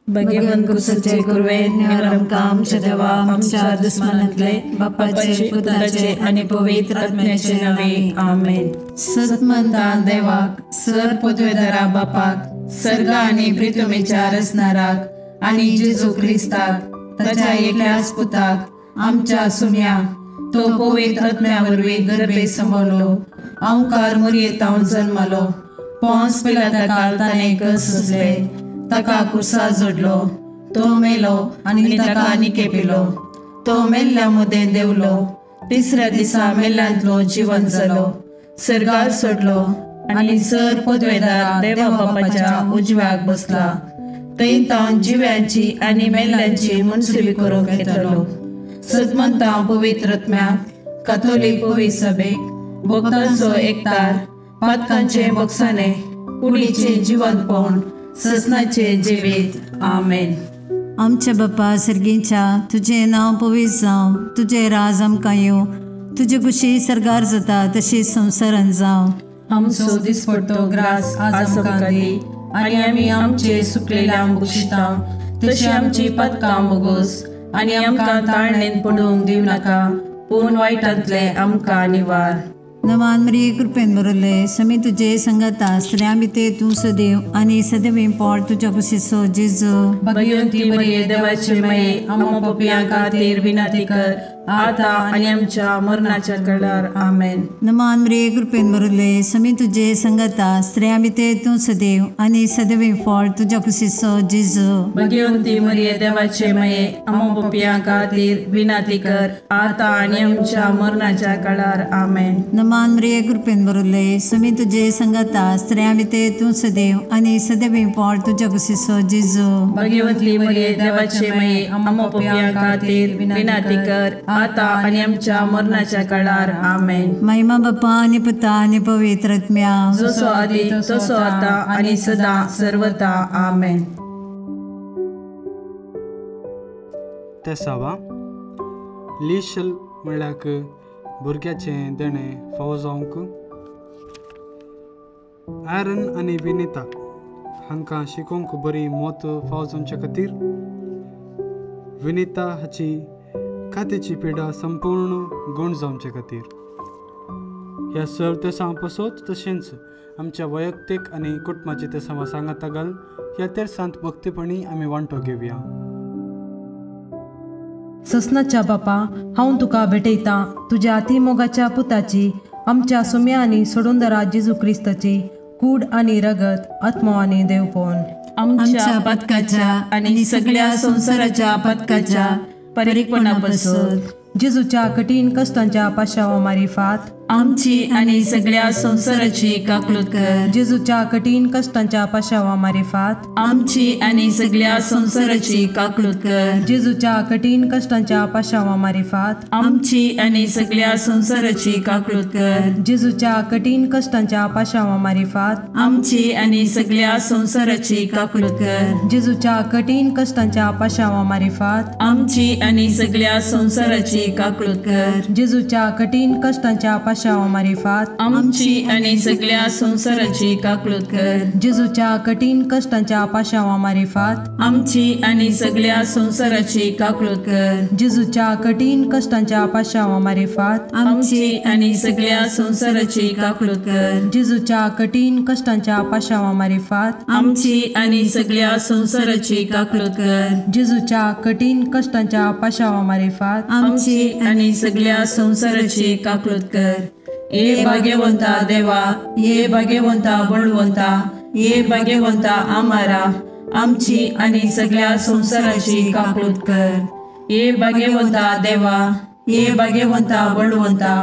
भगवंत कुसचे कुर्वे निरम काम देवा आमच्या दुश्मनातले बापाचे पुत्राचे आणि पवित्र आत्म्याचे नावे आमेन. सतमंता देवाक सर पदवेदारा बापाक सर्ग आणि पृथ्वीच्या रचणाराक आणि जेजू ख्रिस्ताक ताच्या एकल्याच पुताक आमच्या सुम्याक तो पवित्र आत्म्यावरवी गर्भे संभवलो ओंकार मरियेतावन जन्मलो पोंस पिलाता काळ ताणे कसले ताका कुर्सा जोडलो तो मेलो आणि ताका निकेपिलो तो मेल्ल्या मुदे देवलो तिसऱ्या दिसा मेल्ल्यांतलो जीवन जालो सर्गार सोडलो आणि सर पदवेदार देवा बापाच्या उजव्याक बसला थंय तावन जिव्यांची आणि मेल्ल्यांची मनसुबी करूंक येतलो. सतमंता पवित्र आत्म्याक कॅथोलिक पवित्र सभेक भक्तांचो एकतार पातकांचे बक्षाने कुडीचे जिवंतपण ससनाचे जिवीत आमेन. आमच्या बापा सर्गींच्या तुझे नाव पवित्र जावं तुझे राज आमकां येवं तुझे कुशी सरगार जाता तशी संवसारांत जावं. आमचो दिसपट्टो ग्रास आज आमकां दी आणि आमी आमचे सुकलेल्यांक बक्षिता तशी आमची पदकां बोगोस आणि आमकां ताळणेन पडूंक दिव नाका पूण वायटांतले आमकां निवार. नमान मरिये कृपेन बरले समी तुझे संगता स्त्रियां भितर तूं सदैव आणि सदैव पोट तुझ्या कुशीचो जेजू. भगवंती मरिये देवाचे माये आमो पापियां खातीर विनंती कर आता आणि आमच्या मरणाच्या काळार आमेन. नमान मरिये कृपेन बरले समी तुझे संगता स्त्रियां भितर तूं सदैव आणि सदैव पोट तुझ्या कुशीचो जेजू. भगवंती मरिये देवाचे माये आमो पापियां खातीर विनंती कर आता आणि आमच्या मरणाच्या काळार आमेन. नमान मरिये कृपेन बरले समी तुझे संगता स्त्रियां भितर तूं सदैव आणि सदैव पोट तुझ्या कुशीचो जेजू. भगवंती मरिये देवाचे माये आमो पापियां खातीर विनंती कर आता आणि आमच्या मरणाच्या काळार आमेन. महिमा बापा आणि पुता आणि पवित्र आत्म्या जसो आदी तसो आता आणि सदा सर्वदा आमेन. तेसावा लिशल म्हणल्याक भुरग्याचें देणें फावो जावंक ॲरन आनी विनिता हांकां शिकोवंक बरी मोत फावो जावचे खातीर विनिता हाची खात्याची पिडा संपूर्ण गूण जावचे खातीर ह्या सर्व तेसां पासत तशेंच आमच्या वैयक्तीक आनी कुटुंबाची तेसां सांगात घाल ह्या तेर्सांत भक्तीपणी आमी वांटो घेवया. ससनाच्या बापा हांव तुका भेटयतां तुज्या अतिमोगाच्या पुताची आमच्या सुम्या आनी सोडूनदरा जेजू क्रिस्ताची कूड आनी रगत आत्मो आनी देवपण आमच्या पदकाच्या आनी सगळ्या संवसाराच्या पदकाच्या परीकपणा पासत जेजूच्या कठीण कश्टांच्या पाशावा मारिफात आमची आणि सगळ्या संवसाराची काकलूत कर. जेजूच्या कठीण कश्टांच्या पाशावा मारिफात आमची आणि सगळ्या संवसाराची काकलूत कर. जेजूच्या कठीण कश्टांच्या पाशावा मारिफात आमची आणि सगळ्या संवसाराची काकलूत कर. जेजूच्या कठीण कश्टांच्या पाशावा मारिफात आमची आणि सगळ्या संवसाराची काकलूत कर. जेजूच्या कठीण कश्टांच्या पाशावा मारिफात आमची आणि सगळ्या संवसाराची काकलूत कर. जेजूच्या कठीण कश्टांच्या पाशावा मारिफात आमची आणि सगळ्या संवसाराची काकलूत कर. जेजूच्या कठीण कश्टांच्या पाशावा मारिफात आमची आणि सगळ्या संवसाराची काकलूत कर. जेजूच्या कठीण कश्टांच्या पाशावा मारिफात आमची आणि सगळ्या संवसाराची काकलूत कर. जेजूच्या कठीण कश्टांच्या पाशावा मारिफात आमची आणि सगळ्या संवसाराची काकलूत कर. जेजूच्या कठीण कश्टांच्या पाशावा मारिफात आमची आणि सगळ्या संवसाराची काकलूत कर. ये भाग्यवंता देवा ये भाग्यवंता बळवंता ये भाग्यवंता आम्हारा आमची आणि सगळ्या संवसाराची काकलूत कर. ये भाग्यवंता देवा ये भाग्यवंता बळवंता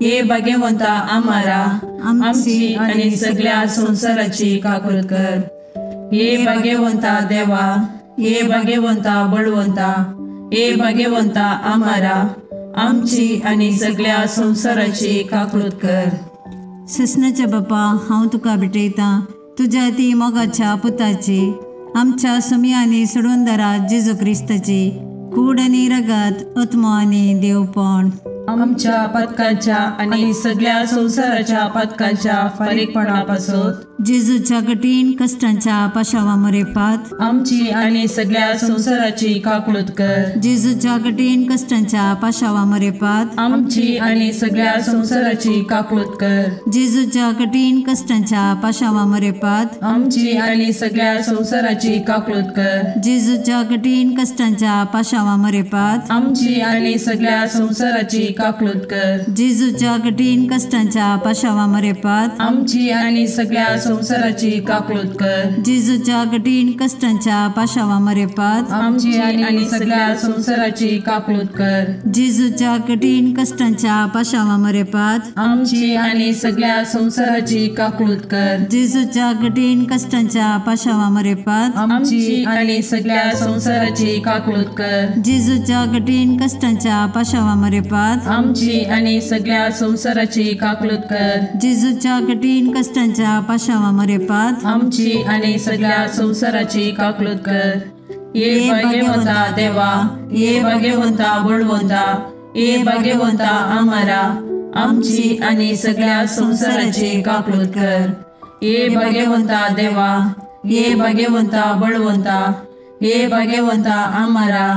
ये भाग्यवंता आम्हारा आमची आणि सगळ्या संवसाराची काकलूत कर. ये भाग्यवंता देवा ये भाग्यवंता बळवंता ये भाग्यवंता आम्हारा आमची आणि सगळ्या संवसाराची काकलूत कर. ससनाच्या बापा हांव तुका भेटयतां तुज्या अति मोगाच्या पुताची आमच्या सुम्या आनी सोडूनदरा जेजू क्रिस्ताची कूड आनी रगत आत्मो आनी देवपण आमच्या पदकाच्या आणि सगळ्या संवसाराच्या पदकाच्या फारीकपणा पासत जेजूच्या कठीण कष्टांच्या पाशावा मरेपात आमची आणि सगळ्या संसाराची काकूळत कर. जेजूच्या कठीण कष्टांच्या पाशावा मरेपात आमची आणि सगळ्या संसाराची काकूळत कर. जेजूच्या कठीण कष्टांच्या पाशावा मरेपात आमची आणि सगळ्या संसाराची काकूळत कर. जेजूच्या कठीण कष्टांच्या पाशावा मरेपात आमची आणि सगळ्या संसाराची काकूळत कर. जेजूच्या कठीण कष्टांच्या पाशावा मरेपात आमची आणि सगळ्या संसाराची काकूळत कर. जेजूच्या कठीण कष्टांच्या पाशावा मरेपात आमची आणि सगळ्या संसाराची काकूळत कर. जेजूच्या कठीण कष्टांच्या पाशावा मरेपात आमची आणि सगळ्या संसाराची काकूळत कर. जेजूच्या कठीण कष्टांच्या पाशावा मरेपात आमची आणि सगळ्या संसाराची काकूळत कर. जेजूच्या कठीण कष्टांच्या पाशावा मरेपात आमची आणि सगळ्या संसाराची काकूळत कर. जेजूच्या कठीण कष्टांच्या पाशावा मरेपात आमची आणि सगळ्या संसाराची काकूळत कर. ये भाग्यवंता देवा, ये भाग्यवंता बळवंता, ये भाग्यवंता आम्हारा, आमची आणि सगळ्या संसाराची काकूळत कर. ये भाग्यवंता देवा, ये भाग्यवंता बळवंता, ये भाग्यवंता आम्हारा,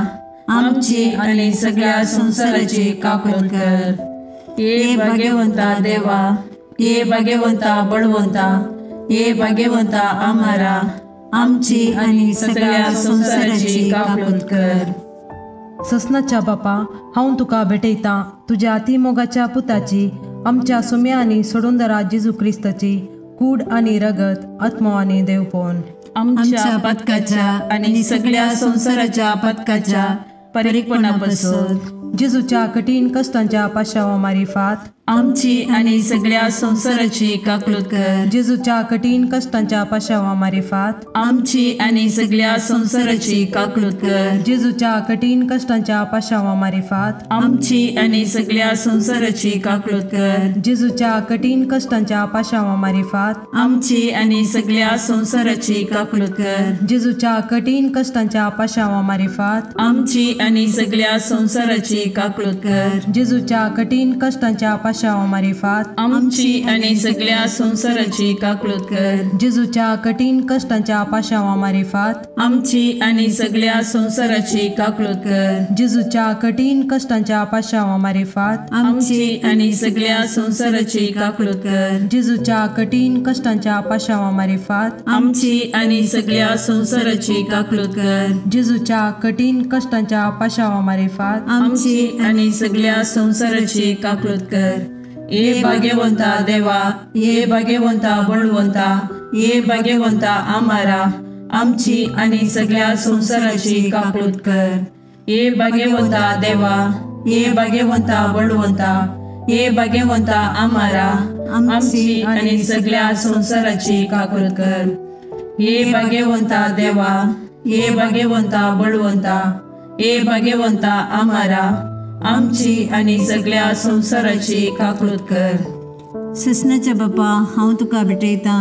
आमची आणि सगळ्या संसाराची काकूळत कर. ये भाग्यवंता देवा, ये भाग्यवंता बळवंता, ये भाग्यवंता आम्हारा, आमची आणि सगळ्या संसाराची काकूळत कर. ससनाच्या बापा, हांव तुका भेटयता तुझ्या अतिमोगाच्या पुताची, आमच्या सुम्या आणि सोडूंदरा जेजू क्रिस्ताची कूड आणि रगत, आत्मा आणि देवपण. आमच्या पदकाच्या आणि सगळ्या संसाराच्या पदकाच्या परीकपणापासून जेजूच्या कठीण कष्टांच्या पाशावा मारिफात आमची आणि सगळ्या संसाराची काकूळत कर. जेजूच्या कठीण कष्टांच्या पाशावा मारिफात आमची आणि सगळ्या संसाराची काकूळत कर. जेजूच्या कठीण कष्टांच्या पाशावा मारिफात आमची आणि सगळ्या संसाराची काकूळत कर. जेजूच्या कठीण कष्टांच्या पाशावा मारिफात आमची आणि सगळ्या संसाराची काकूळत कर. जेजूच्या कठीण कष्टांच्या पाशावा मारिफात आमची आणि सगळ्या संसाराची काकूळत कर. जेजूच्या कठीण कष्टांच्या पाशावा मारिफात आमची आणि सगळ्या संसाराची काकूळत कर. जेजूच्या कठीण कष्टांच्या पाशावा मारिफात आमची आणि सगळ्या संसाराची काकूळत कर. जेजूच्या कठीण कष्टांच्या पाशावा मारिफात आमची आणि सगळ्या संसाराची काकूळत कर. जेजूच्या कठीण कष्टांच्या पाशावा मारिफात आमची आणि सगळ्या संसाराची काकूळत कर. जेजूच्या कठीण कष्टांच्या पाशावा मारिफात आमची आणि सगळ्या संसाराची काकूळत कर. ये भाग्यवंता देवा, ये भाग्यवंता बळवंता, ये भाग्यवंता आम्हारा, आमची आणि सगळ्या संसाराची काकूळत कर. ये भाग्यवंता देवा, ये भाग्यवंता बळवंता, ये भाग्यवंता आम्हारा, आमची आणि सगळ्या संसाराची काकूळत कर. ये भाग्यवंता देवा, ये भाग्यवंता बळवंता, ये भाग्यवंता आम्हारा, आमची आणि सगळ्या संसाराची काकूळत कर. ससनाच्या बापा, हांव तुका भेटयता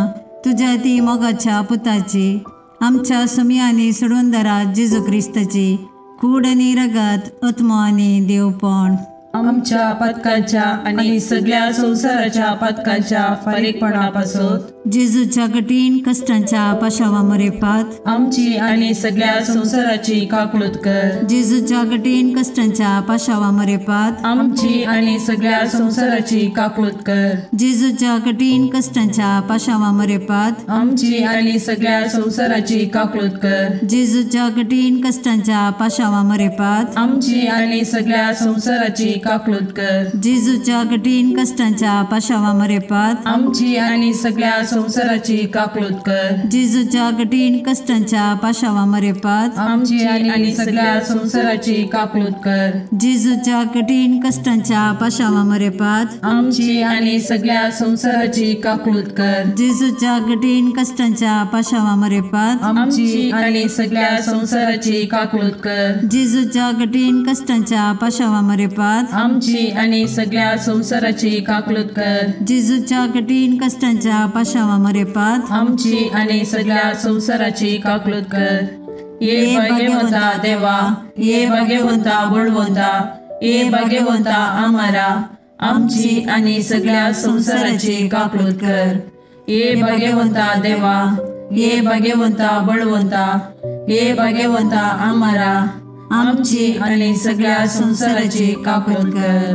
तुझ्या ती मोगाच्या पुताची, आमच्या सुम्या आनी सोडूंदरा जेजू क्रिस्ताची कूड आनी रगत, आत्मा आनी देवपण. आमच्या पदकाच्या आणि सगळ्या संसाराच्या पदकाच्या फारीकपणापासून जेजूच्या कठीण कष्टांच्या पाशावा मरेपात आमची आणि सगळ्या संसाराची काकूळत कर. जेजूच्या कठीण कष्टांच्या पाशावा मरेपात आमची आणि सगळ्या संसाराची काकूळत कर. जेजूच्या कठीण कष्टांच्या पाशावा मरेपात आमची आणि सगळ्या संसाराची काकूळत कर. जेजूच्या कठीण कष्टांच्या पाशावा मरेपात आमची आणि सगळ्या संसाराची काकूळत कर. जेजूच्या कठीण कष्टांच्या पाशावा मरेपात आमची आणि सगळ्या संसाराची काकूळत कर. जेजूच्या कठीण कष्टांच्या पाशावा मरेपात आमची आणि सगळ्या संसाराची काकूळत कर. जेजूच्या कठीण कष्टांच्या पाशावा मरेपात आमची आणि सगळ्या संसाराची काकूळत कर. जेजूच्या कठीण कष्टांच्या पाशावा मरेपात आमची आणि सगळ्या संसाराची काकूळत कर. जेजूच्या कठीण कष्टांच्या पाशावा मरेपात आमची आणि सगळ्या संसाराची काकूळत कर. जेजूच्या कठीण कष्टांच्या पाशावा मरेपात आमची आणि सगळ्या संसाराची काकूळत कर. ये भाग्यवंता देवा, ये भाग्यवंता बळवंता, ये भाग्यवंता आम्हारा, आमची आणि सगळ्या संसाराची काकूळत कर. ये भाग्यवंता देवा, ये भाग्यवंता बळवंता, ये भाग्यवंता आम्हारा आमची आणि सगळ्या संसाराची काकून कर.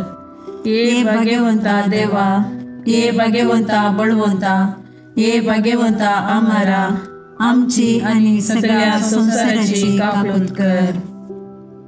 ये भाग्यवंता देवा, ये भाग्यवंता बळवंता, ये भाग्यवंता आम्हारा आमची आणि सगळ्या संसाराची काकून कर.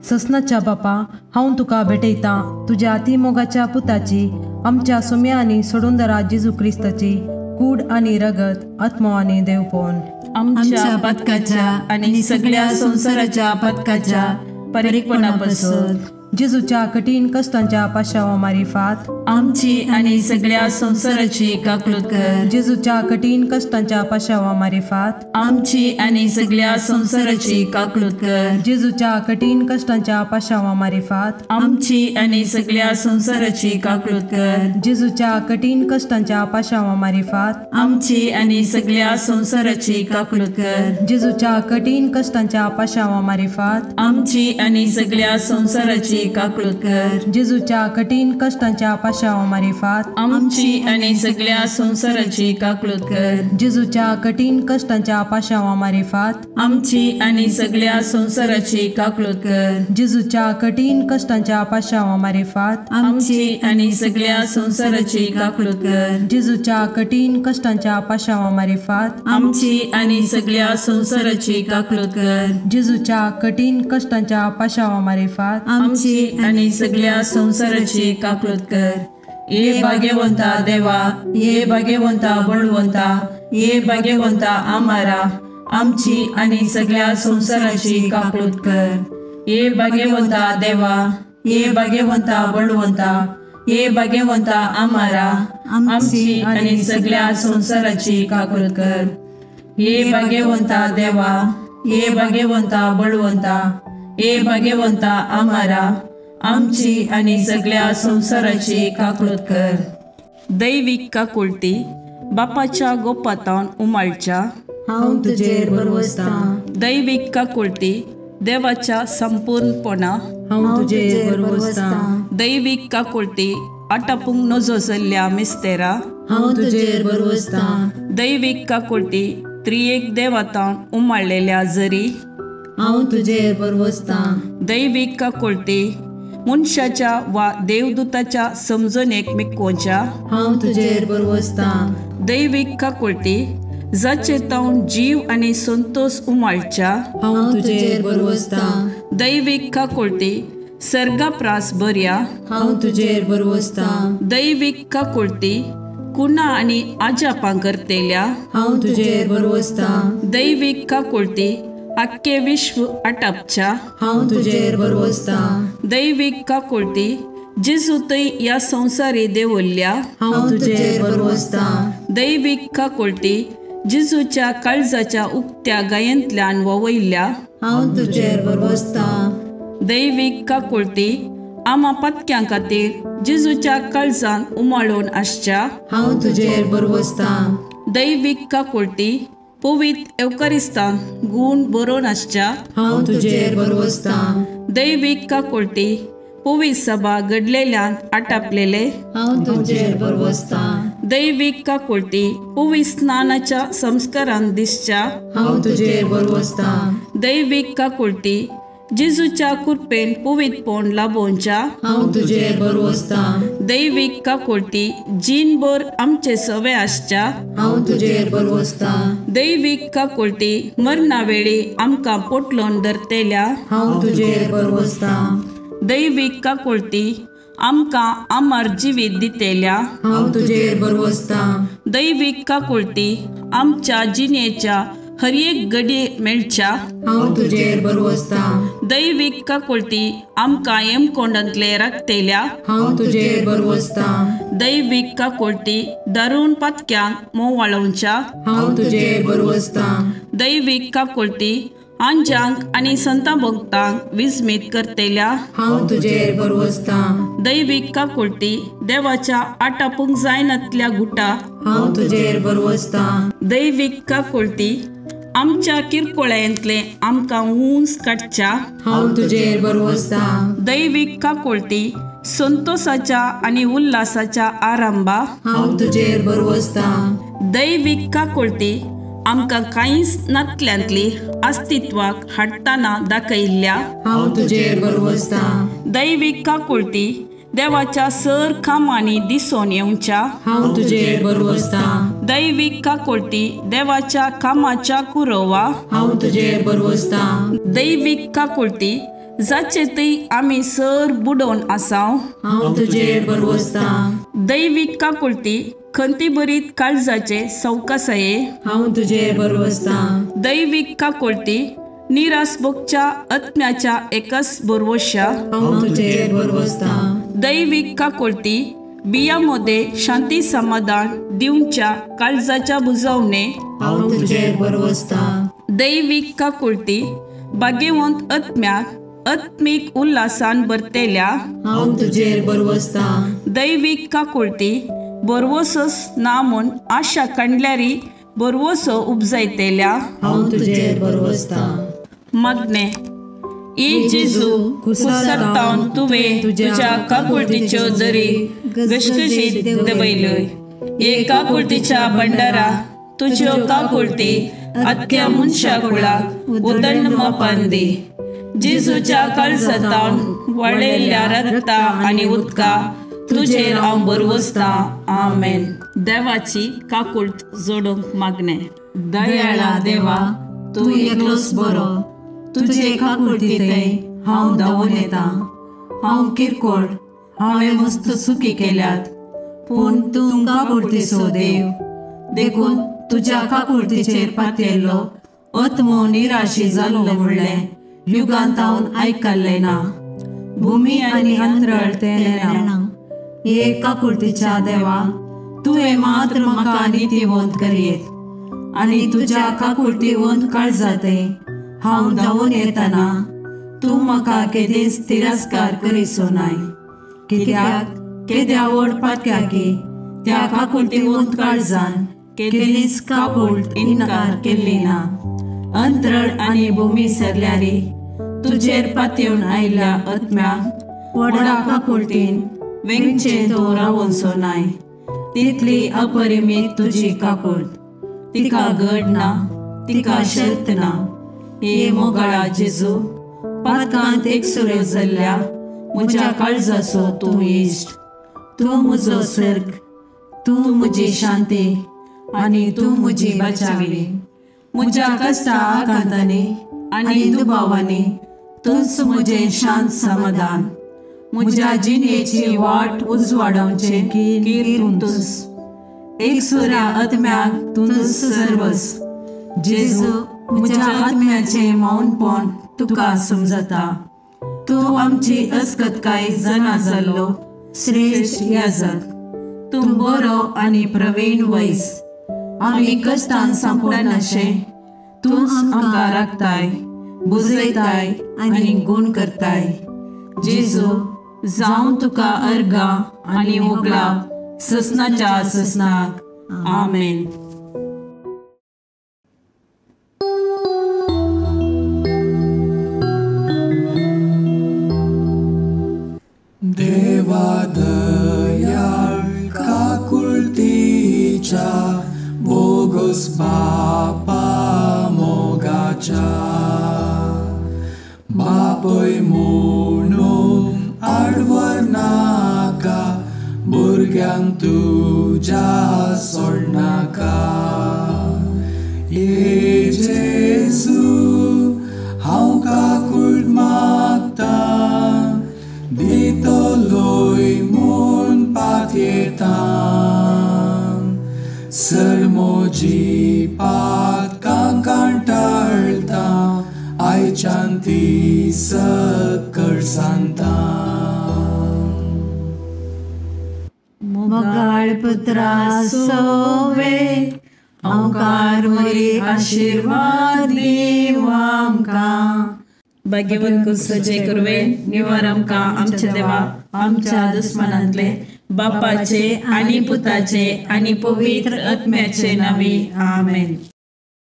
ससनाच्या बापा, हांव तुका भेटयता तुझ्या अतिमोगाच्या पुताची, आमच्या सुम्या आणि सोडूंदरा जेजू क्रिस्ताची कूड आणि रगत, आत्मो आणि देवपण. आमच्या पदकाच्या आणि सगळ्या संसाराच्या पदकाच्या परीकपणापासून जेजूच्या कठीण कष्टांच्या पाशावा मारिफात आमची आणि सगळ्या संसाराची काकून कर. जेजूच्या कठीण कष्टांच्या पाशावा मारिफात आमची आणि सगळ्या संसाराची काकून कर. जेजूच्या कठीण कष्टांच्या पाशावा मारिफात आमची आणि सगळ्या संसाराची काकून कर. जेजूच्या कठीण कष्टांच्या पाशावा मारिफात आमची आणि सगळ्या संसाराची काकून कर. जेजूच्या कठीण कष्टांच्या पाशावा मारिफात आमची आणि सगळ्या संसाराची काकून कर. जेजूच्या कठीण कष्टांच्या पाशावा मारिफात आमची आणि सगळ्या संसाराची काकून कर. जेजूच्या कठीण कष्टांच्या पाशावा मारिफात आमची आणि सगळ्या संसाराची काकून कर. जेजूच्या कठीण कष्टांच्या पाशावा मारिफात आमची आणि सगळ्या संसाराची काकून कर. जेजूच्या कठीण कष्टांच्या पाशावा मारिफात आमची आणि सगळ्या संसाराची काकून कर. जेजूच्या कठीण कष्टांच्या पाशावा मारिफात आमची आणि सगळ्या संसाराची काकून कर. ये भाग्यवंता देवा, ये भाग्यवंता बळवंता, ये भाग्यवंता आम्हारा आमची आणि सगळ्या संसाराची काकून कर. ये भाग्यवंता देवा, ये भाग्यवंता बळवंता, ये भाग्यवंता आम्हारा आमची आणि सगळ्या संसाराची काकून कर. ये भाग्यवंता देवा, ये भाग्यवंता बळवंता, ये भाग्यवंता आम्हारा आमची आणि सगळ्या संसाराची काकून कर. दैविक काकुळटी बापाच्या गोपातान उमाळच्या हांव तुजेर बरवसता. दैविक काकुळटी देवाच्या संपूर्णपणा हांव तुजेर बरवसता. दैविक काकुळटी आटापूंक नजोसल्ल्या मिस्तेरा हांव तुजेर बरवसता. दैविक काकुळटी त्रिएक देवातान उमाळलेल्या जरी हांव तुजेर बरवसता. दैविक काकुळटी मनशाच्या वा देवदूताच्या समजणेक मिकोवच्या हांव तुजेर बरवसता. दैविक काकुळटी जाचे तावन जीव आणि संतोष उमाळच्या हांव तुजेर बरवसता. दैविक काकुळटी सर्गाप्रास बऱ्या हांव तुजेर बरवसता. दैविक काकुळटी कुणा आणि आजापां करतेल्या हांव तुजेर बरवसता. दैविक काकुळटी आख्खे विश्व आटापच्या हांव तुजेर बरवसता. दैविक काकुळटी जेजू थंय ह्या संवसारी देवल्ल्या हांव तुजेर बरवसता. दैविक काकुळटी जेजूच्या काळजाच्या उक्त्या गायंतल्यान ववयल्या हांव तुजेर बरवसता. दैविक काकुळटी आमा पत्क्यां खातीर जेजूच्या काळजान उमाळून आसच्या हांव तुजेर बरवसता. दैविक काकुळटी पवित्र एवकारिस्तान गूण बरोवन आसच्या हांव तुजेर बरवसता. दैविक काकुळटी पवित्र सभा घडलेल्यान आटापलेले हांव तुजेर बरवसता. दैविक काकुळटी पवित्र स्नानाच्या संस्कारान दिसच्या हांव तुजेर बरवसता. दैविक काकुळटी जेजूच्या कृपेन पवित्रपण लाभोवच्या हांव तुजेर बरवसता. दैविक काकुळटी जीनभर आमचे सवे आसच्या हांव तुजेर बरवसता. दैविक काकुळटी मरणा वेळी आमकां पोटलोन धरतेल्या हांव तुजेर बरवसता. दैविक काकुळटी आमकां आमार जिवीत दितेल्या हांव तुजेर बरवसता. दैविक काकुळटी आमच्या जिणेच्या हर एक घडी मेळच्या हांव तुजेर बरवसता. दैविक काकुळटी आमकां हेमकोंडांतले राखतेल्या हांव तुजेर बरवसता. दैविक काकुळटी दारूण पातक्यांक मोव वाळोवच्या हांव तुजेर बरवसता. दैविक काकुळटी आंजांक आणि संतां भक्तांक विस्मीत करतेल्या हांव तुजेर बरवसता. दैविक काकुळटी देवाच्या आटापूंक जायनातल्या गुटा हांव तुजेर बरवसता. दैविक काकुळटी आमच्या किरकोळ्यांतले आमकां ऊंच काडच्या हांव तुजेर बरवसता. दैविक काकुळटी संतोषाच्या आणि उल्हासाच्या आरंभा हांव तुजेर बरवसता. दैवीक काकुळती आमकां कांयच नातल्यांतली अस्तित्वाक हाडटाना दाखयिल्ल्या हांव तुजेर बरवसता. दैवीक काकुळती देवाच्या सर कामांनी दिसून येवच्या हांव तुजेर बरवसता. दैवीक काकुळती देवाच्या कामाच्या कुरवा हांव तुजेर बरवसता. दैवीक काकुळती जाचेतय आमी सर बुडोवन आसाव हांव तुजेर बरवसता. दैवीक काकुळती खंती बरीत काळजाचे सवकासये हांव तुजेर बरवसता. दैवीक काकुळती निरासभोगच्या आत्म्याच्या एकच बरवश्या हांव तुजेर बरवसता. दैवीक काकुळती बियामध्ये शांती समाधान दिवच्या काळजाच्या बुजवणे हांव तुजेर बरवसता. दैवीक काकुळती भाग्यवंत आत्म्याक आत्मिक उल्हासान भरतेल्या हांव तुजेर बरवसता. दैवीक काकुळती बरवसोस ना म्हूण आशा काडल्यारी बरवसो उपजायतेल्या हांव तुजेर बरवसता. मागणे ई जेजू कुसरतावन तुवें तुज्या काकुळतीच्यो दरी गशगशीत दबयल्योय. हे काकुळतीच्या भंडारा तुज्यो काकुळती आख्या मनशा कुळाक उदंड मापान दी. जेजूच्या काळजांतावन वळयल्ल्या रगता आनी उदका तुजेर हांव बरवसता. आमेन. देवाची काकुळत जोडूंक मागणे. दयाळा देवा तूं एकलोच बरो. तुजे काकुळटीतय हांव धांवून येता. हांव किरकोळ, हांवें मस्त चुकी केल्यात, पूण तूं काकुळटीचो देव. देखून तुज्या काकुळटीचेर पातयल्लो आत्मो निराशी जाल्लो म्हणलें युगांतावन आयकल्लें ना. भुमी आनी अंतराळ तेलेना. हे काकुळटीच्या देवा, तुवें मात्र म्हाका नितीवंत करीत आनी तुज्या काकुळटीवंत काळजातय हांव धांवून येतना तूं म्हाका केदेंच तिरस्कार करीसो नाय. कित्याक केद्या व्हड पातक्याकी त्या काकुळटीवंत काळजान केदेंच काकुळट इन्कार केल्ली ना. अंतराळ आनी भुमी सरल्यारी तुजेर पातयेवन आयिल्ल्या आत्म्याक व्हडा काकुळटीन वेंगचे तो रावोसो नाय. तितली अपरिमीत तुजी काकुळट. तिका घड ना, तिका शर्त ना. हे मोगाळा जेजू, पातकांत एकसुऱ्यो जाल्ल्या म्हज्या काळजाचो तूं इश्ट. तूं म्हजो सर्ग, तूं म्हजी शांती आनी तूं म्हजी बचावी. म्हज्या कश्टा आकांतांनी आनी दुबावांनी तूंच म्हजें शांत समाधान. म्हज्या जिणेची वाट उजवाडोवचें कीर तूंच. एकसुऱ्या आत्म्याक तूंच सर्वस. जेजू, म्हज्या आत्म्याचें मौनपण तुका समजता. तूं आमची अस्कतकाय जाणा जाल्लो श्रेश्ठ याजक. तूं बरो आनी प्रवीण वैस. आमी कश्टान सांपडनाशे तूंच आमकां राखताय, बुजयताय आनी गूण करताय. जेजू, जावं तुका अर्गा आनी व्हंकलाप ससनाच्या ससनाक. आमेन. देवा दयाळ काकुळतीच्या बोगस बापा मोगाच्या. बापय म्हणून आडवर नाका, भुरग्यांक तुज्या सोडनाका. हे जेजू हांव काकुळट मागता, दितलोय म्हूण पातयेता. सर म्हजी पातकां कांटाळटा, आयच्यान ती सकळ सांगता. मोगाळ पुत्रा सोवे ओंकार वरी आशीर्वाद दीव आमकां. भाग्यवंत कुसचे कुरवे निवार आमकां आमच्या देवा आमच्या दुस्मनांतले बापाचे आनी पुताचे आनी पवित्र आत्म्याचे नावी. आमेन.